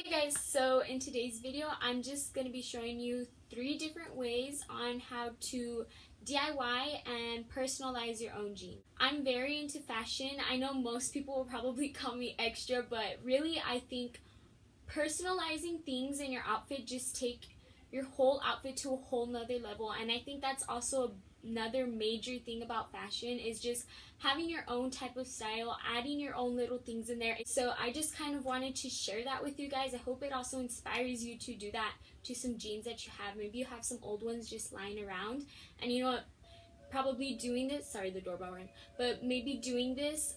Hey guys, so in today's video I'm just going to be showing you 3 different ways on how to DIY and personalize your own jeans. I'm very into fashion. I know most people will probably call me extra, but really I think personalizing things in your outfit just take your whole outfit to a whole nother level. And I think that's also another major thing about fashion is just having your own type of style, adding your own little things in there. So I just kind of wanted to share that with you guys. I hope it also inspires you to do that to some jeans that you have. Maybe you have some old ones just lying around, and you know what, probably doing this, sorry the doorbell rang, but maybe doing this,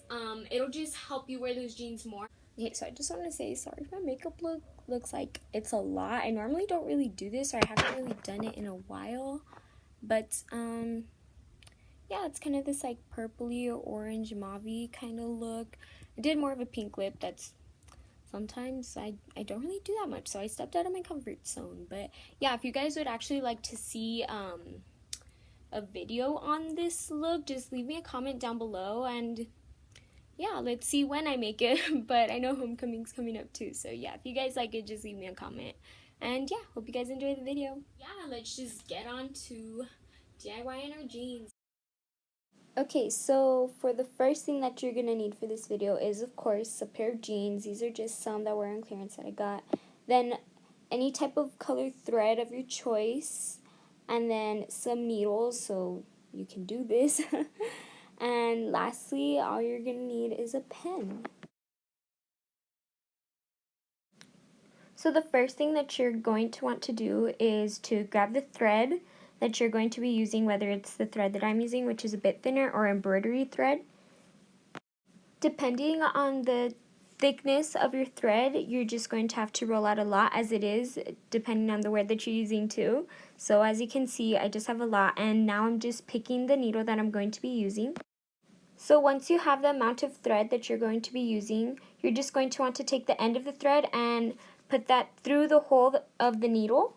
it'll just help you wear those jeans more. Okay, so I just want to say sorry if my makeup looks like it's a lot. I normally don't really do this, or I haven't really done it in a while, but yeah, it's kind of this like purpley or orange mauve kind of look. I did more of a pink lip. That's sometimes I don't really do that much, so I stepped out of my comfort zone. But yeah, if you guys would actually like to see a video on this look, just leave me a comment down below, and yeah, let's see when I make it. But I know homecoming's coming up too, so yeah, if you guys like it, just leave me a comment. And yeah, hope you guys enjoy the video. Yeah, let's just get on to DIYing our jeans. Okay, so for the first thing that you're going to need for this video is, of course, a pair of jeans. These are just some that were on clearance that I got. Then any type of color thread of your choice, and then some needles so you can do this. And lastly, all you're going to need is a pen. So the first thing that you're going to want to do is to grab the thread that you're going to be using, whether it's the thread that I'm using, which is a bit thinner, or embroidery thread. Depending on the thickness of your thread, you're just going to have to roll out a lot, as it is, depending on the word that you're using too. So as you can see, I just have a lot, and now I'm just picking the needle that I'm going to be using. So once you have the amount of thread that you're going to be using, you're just going to want to take the end of the thread and put that through the hole of the needle.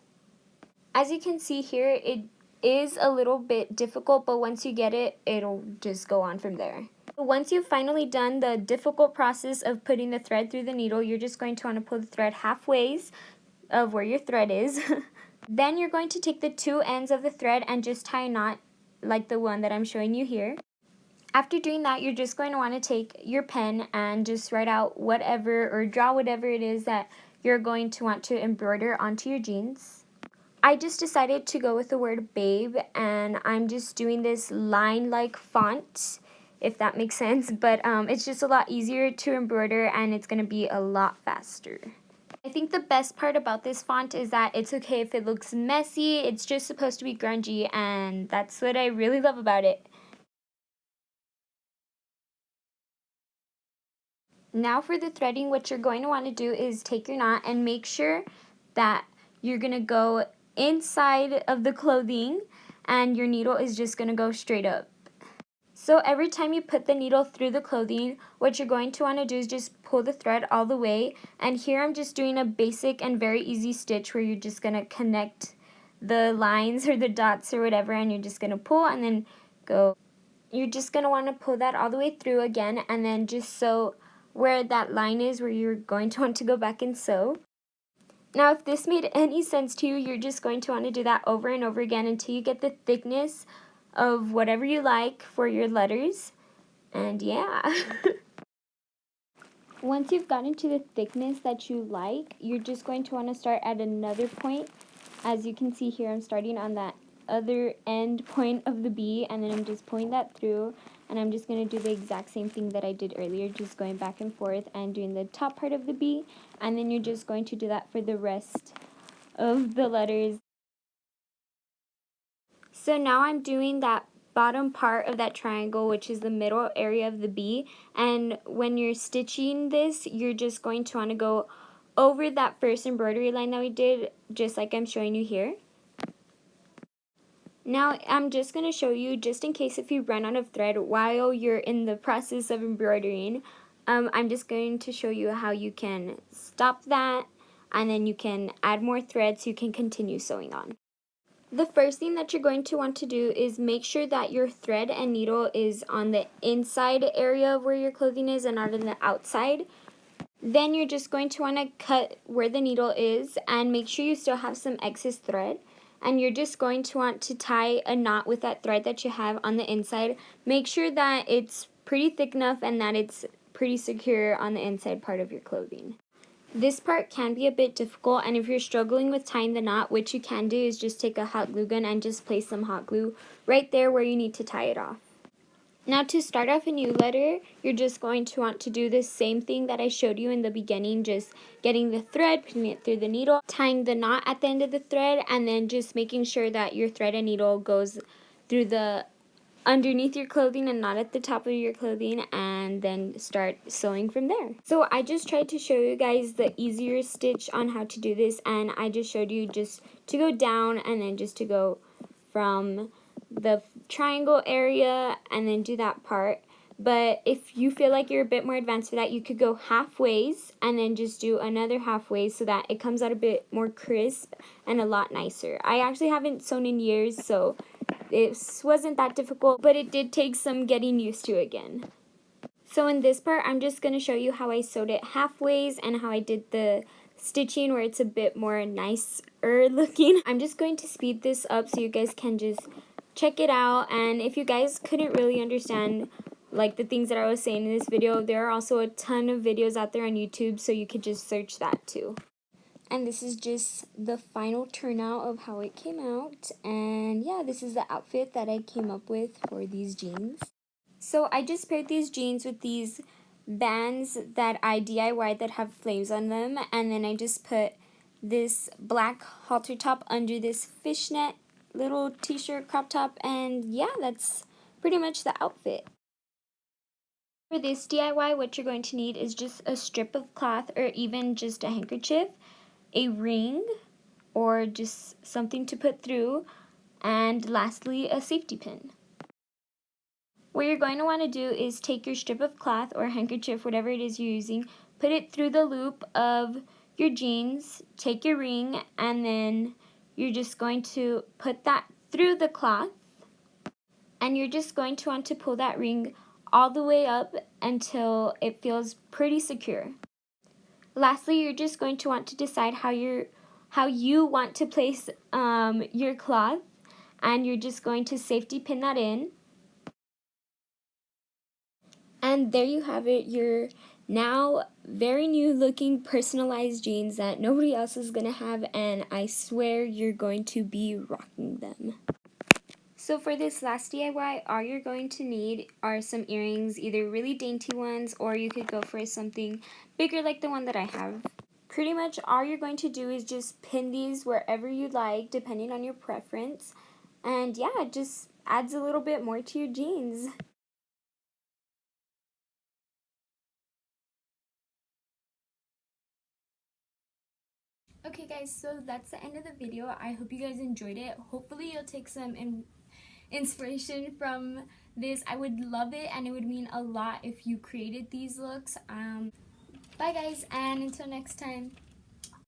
As you can see here, it is a little bit difficult, but once you get it, it'll just go on from there. Once you've finally done the difficult process of putting the thread through the needle, you're just going to want to pull the thread halfways of where your thread is. Then you're going to take the two ends of the thread and just tie a knot like the one that I'm showing you here. After doing that, you're just going to want to take your pen and just write out whatever or draw whatever it is that you're going to want to embroider onto your jeans. I just decided to go with the word babe, and I'm just doing this line-like font, if that makes sense, but it's just a lot easier to embroider, and it's going to be a lot faster. I think the best part about this font is that it's okay if it looks messy. It's just supposed to be grungy, and that's what I really love about it. Now for the threading, what you're going to want to do is take your knot and make sure that you're going to go inside of the clothing, and your needle is just going to go straight up. So every time you put the needle through the clothing, what you're going to want to do is just pull the thread all the way. And here I'm just doing a basic and very easy stitch where you're just going to connect the lines or the dots or whatever, and you're just going to pull and then go. You're just going to want to pull that all the way through again, and then just sew where that line is, where you're going to want to go back and sew. Now if this made any sense to you, you're just going to want to do that over and over again until you get the thickness of whatever you like for your letters. And yeah. Once you've gotten to the thickness that you like, you're just going to want to start at another point. As you can see here, I'm starting on that other end point of the B, and then I'm just pulling that through, and I'm just going to do the exact same thing that I did earlier, just going back and forth and doing the top part of the B, and then you're just going to do that for the rest of the letters. So now I'm doing that bottom part of that triangle, which is the middle area of the B, and when you're stitching this, you're just going to want to go over that first embroidery line that we did, just like I'm showing you here. Now I'm just going to show you, just in case if you run out of thread while you're in the process of embroidering, I'm just going to show you how you can stop that, and then you can add more thread so you can continue sewing on. The first thing that you're going to want to do is make sure that your thread and needle is on the inside area of where your clothing is and not on the outside. Then you're just going to want to cut where the needle is and make sure you still have some excess thread. And you're just going to want to tie a knot with that thread that you have on the inside. Make sure that it's pretty thick enough and that it's pretty secure on the inside part of your clothing. This part can be a bit difficult, and if you're struggling with tying the knot, what you can do is just take a hot glue gun and just place some hot glue right there where you need to tie it off. Now to start off a new letter, you're just going to want to do the same thing that I showed you in the beginning, just getting the thread, putting it through the needle, tying the knot at the end of the thread, and then just making sure that your thread and needle goes through the underneath your clothing and not at the top of your clothing, and then start sewing from there. So I just tried to show you guys the easier stitch on how to do this, and I just showed you just to go down and then just to go from the triangle area and then do that part. But if you feel like you're a bit more advanced for that, you could go halfways and then just do another halfway so that it comes out a bit more crisp and a lot nicer. I actually haven't sewn in years, so it wasn't that difficult, but it did take some getting used to again. So in this part, I'm just going to show you how I sewed it halfways and how I did the stitching where it's a bit more nicer looking. I'm just going to speed this up so you guys can just check it out, and if you guys couldn't really understand like the things that I was saying in this video, there are also a ton of videos out there on YouTube, so you could just search that too. And this is just the final turnout of how it came out, and yeah, this is the outfit that I came up with for these jeans. So I just paired these jeans with these bands that I DIY'd that have flames on them, and then I just put this black halter top under this fishnet little t-shirt crop top, and yeah, that's pretty much the outfit. For this DIY, what you're going to need is just a strip of cloth or even just a handkerchief, a ring or just something to put through, and lastly a safety pin. What you're going to want to do is take your strip of cloth or handkerchief, whatever it is you're using, put it through the loop of your jeans, take your ring, and then you're just going to put that through the cloth, and you're just going to want to pull that ring all the way up until it feels pretty secure. Lastly, you're just going to want to decide how you want to place your cloth, and you're just going to safety pin that in. And there you have it, your now very new looking personalized jeans that nobody else is going to have, and I swear you're going to be rocking them. So for this last DIY, all you're going to need are some earrings, either really dainty ones or you could go for something bigger like the one that I have. Pretty much all you're going to do is just pin these wherever you like, depending on your preference. And yeah, it just adds a little bit more to your jeans. Okay guys, so that's the end of the video. I hope you guys enjoyed it. Hopefully you'll take some inspiration from this. I would love it, and it would mean a lot if you created these looks. Bye guys, and until next time.